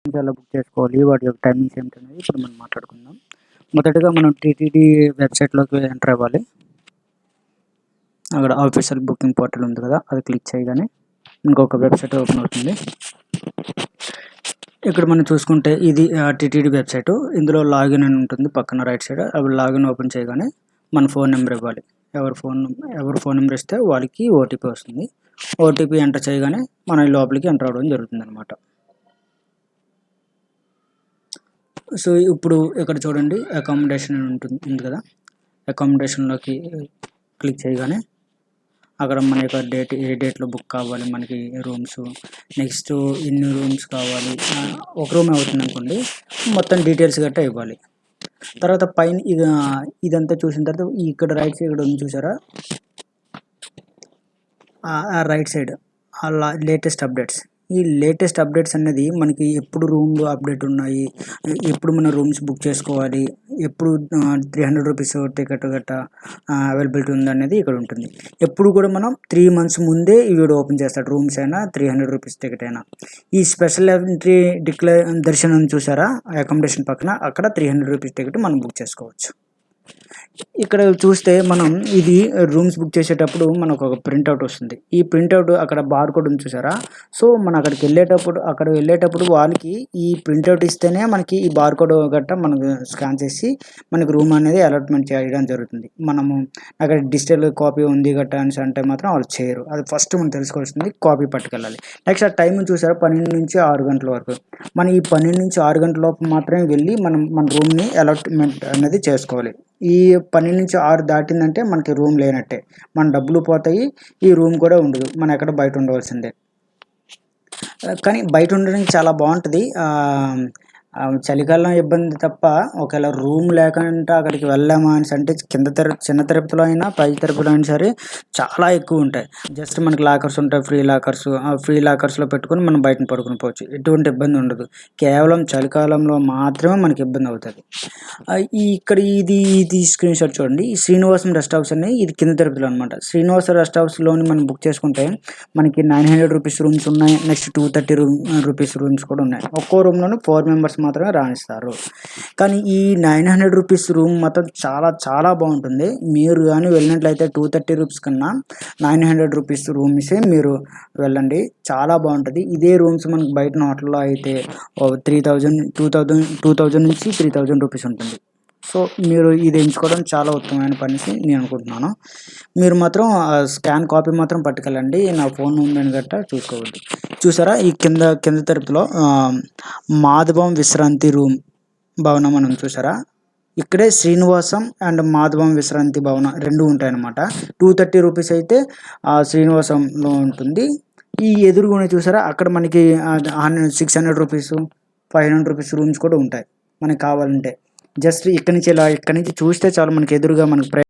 ఎలా బుక్ చేసుకోవాలి, వాటి యొక్క టైమింగ్స్ ఏంటనేది ఇప్పుడు మనం మాట్లాడుకుందాం. మొదటగా మనం టీటీడీ వెబ్సైట్లోకి ఎంటర్ అవ్వాలి. అక్కడ ఆఫీషియల్ బుకింగ్ పోర్టల్ ఉంది కదా, అది క్లిక్ చేయగానే ఇంకొక వెబ్సైట్ ఓపెన్ అవుతుంది. ఇక్కడ మనం చూసుకుంటే ఇది టీటీడీ వెబ్సైట్. ఇందులో లాగిన్ అని ఉంటుంది పక్కన రైట్ సైడ్. అవి లాగిన్ ఓపెన్ చేయగానే మన ఫోన్ నెంబర్ ఇవ్వాలి. ఎవరు ఫోన్ నెంబర్ ఇస్తే వాళ్ళకి ఓటీపీ వస్తుంది. ఓటీపీ ఎంటర్ చేయగానే మనం లోపలికి ఎంటర్ అవ్వడం జరుగుతుంది అనమాట. సో ఇప్పుడు ఇక్కడ చూడండి, అకామిడేషన్ అని ఉంది కదా, అకామిడేషన్లోకి క్లిక్ చేయగానే అక్కడ మన యొక్క డేట్, ఏ డేట్లో బుక్ కావాలి మనకి రూమ్స్, నెక్స్ట్ ఎన్ని రూమ్స్ కావాలి, ఒక రూమ్ అవుతుంది అనుకోండి, మొత్తం డీటెయిల్స్ గట్టా ఇవ్వాలి. తర్వాత పైన ఇదంతా చూసిన తర్వాత ఇక్కడ రైట్ సైడ్ ఇక్కడ ఉంది చూసారా, రైట్ సైడ్ లేటెస్ట్ అప్డేట్స్. ఈ లేటెస్ట్ అప్డేట్స్ అనేది మనకి ఎప్పుడు రూమ్లో అప్డేట్ ఉన్నాయి, ఎప్పుడు మన రూమ్స్ బుక్ చేసుకోవాలి, ఎప్పుడు 300 రూపీస్ టికెట్ గట్టా అవైలబిలిటీ ఉందనేది ఇక్కడ ఉంటుంది. ఎప్పుడు కూడా మనం 3 months ముందే ఈ వీడియో ఓపెన్ చేస్తాడు. రూమ్స్ అయినా 300 రూపీస్ టికెట్ అయినా. ఈ స్పెషల్ ఎంట్రీ దర్శనం చూసారా అకామిడేషన్ పక్కన, అక్కడ 300 రూపీస్ టికెట్ మనం బుక్ చేసుకోవచ్చు. ఇక్కడ చూస్తే మనం ఇది రూమ్స్ బుక్ చేసేటప్పుడు మనకు ఒక ప్రింట్అవుట్ వస్తుంది. ఈ ప్రింట్అవుట్ అక్కడ బార్ కోడ్ ఉంది చూసారా. సో మనం అక్కడికి వెళ్ళేటప్పుడు వాళ్ళకి ఈ ప్రింట్అవుట్ ఇస్తేనే మనకి ఈ బార్ కోడ్ గట్టా మనకు స్కాన్ చేసి మనకి రూమ్ అనేది అలాట్మెంట్ చేయడం జరుగుతుంది. మనము అక్కడ డిజిటల్ కాపీ ఉంది గట్టా అని అంటే మాత్రం వాళ్ళు చేయరు. అది ఫస్ట్ మనం తెలుసుకోవాల్సింది, కాపీ పట్టుకెళ్ళాలి. నెక్స్ట్ ఆ టైం చూసారా, 12 నుంచి 6 గంటల వరకు. మనం ఈ 12 నుంచి 6 గంటల లోపు మాత్రమే వెళ్ళి మన రూమ్ని అలాట్మెంట్ అనేది చేసుకోవాలి. ఈ 12 నుంచి 6 దాటిందంటే మనకి రూమ్ లేనట్టే, మన డబ్బులు పోతాయి, ఈ రూమ్ కూడా ఉండదు, మనం ఎక్కడ బయట ఉండవలసిందే. కానీ బయట ఉండడానికి చాలా బాగుంటుంది. చలికాలం ఇబ్బంది తప్ప, ఒకవేళ రూమ్ లేకుండా అక్కడికి వెళ్ళామా అని అంటే చిన్న తిరుపతిలో అయినా పై తిరుపతిలో అయినా సరే చాలా ఎక్కువ ఉంటాయి. జస్ట్ మనకి లాకర్స్ ఉంటాయి, ఫ్రీ లాకర్స్. ఆ ఫ్రీ లాకర్స్లో పెట్టుకొని మనం బయటను పడుకుని పోవచ్చు, ఎటువంటి ఇబ్బంది ఉండదు. కేవలం చలికాలంలో మాత్రమే మనకి ఇబ్బంది అవుతుంది. ఇక్కడ ఇది స్క్రీన్ షాట్ చూడండి. ఈ శ్రీనివాసం రెస్ట్ హౌస్ అని, ఇది కింద తిరుపతిలో అనమాట. శ్రీనివాస రెస్ట్ హౌస్లోని మనం బుక్ చేసుకుంటే మనకి 900 రూపీస్ రూమ్స్ ఉన్నాయి. నెక్స్ట్ 230 రూపీస్ రూమ్స్ కూడా ఉన్నాయి. ఒక్కో రూమ్లోనే 4 మెంబర్స్ మాత్రమే రాణిస్తారు. కానీ ఈ 900 రూపీస్ రూమ్ మాత్రం చాలా చాలా బాగుంటుంది. మీరు కానీ వెళ్ళినట్లయితే 230 రూపీస్ కన్నా 900 రూపీస్ రూమ్సే మీరు వెళ్ళండి, చాలా బాగుంటుంది. ఇదే రూమ్స్ మనకి బయట హోటల్లో అయితే 2000 నుంచి 3000 రూపీస్ ఉంటుంది. సో మీరు ఇది ఎంచుకోవడం చాలా ఉత్తమమైన పని నేను అనుకుంటున్నాను. మీరు మాత్రం స్కాన్ కాపీ మాత్రం పట్టుకెళ్ళండి, నా ఫోన్ ఉందని గట్టా చూసుకోవద్దు. చూసారా, ఈ కింద తిరుపతిలో మాధవం విశ్రాంతి రూమ్ భవనం అని చూసారా. ఇక్కడే శ్రీనివాసం అండ్ మాధవం విశ్రాంతి భవనం రెండు ఉంటాయన్నమాట. 230 రూపీస్ అయితే శ్రీనివాసంలో ఉంటుంది. ఈ ఎదురుగునే చూసారా, అక్కడ మనకి 600 రూపీస్ 500 రూపీస్ రూమ్స్ కూడా ఉంటాయి మనకి కావాలంటే. జస్ట్ ఇక్కడి నుంచి చూస్తే చాలు, మనకి ఎదురుగా మనకి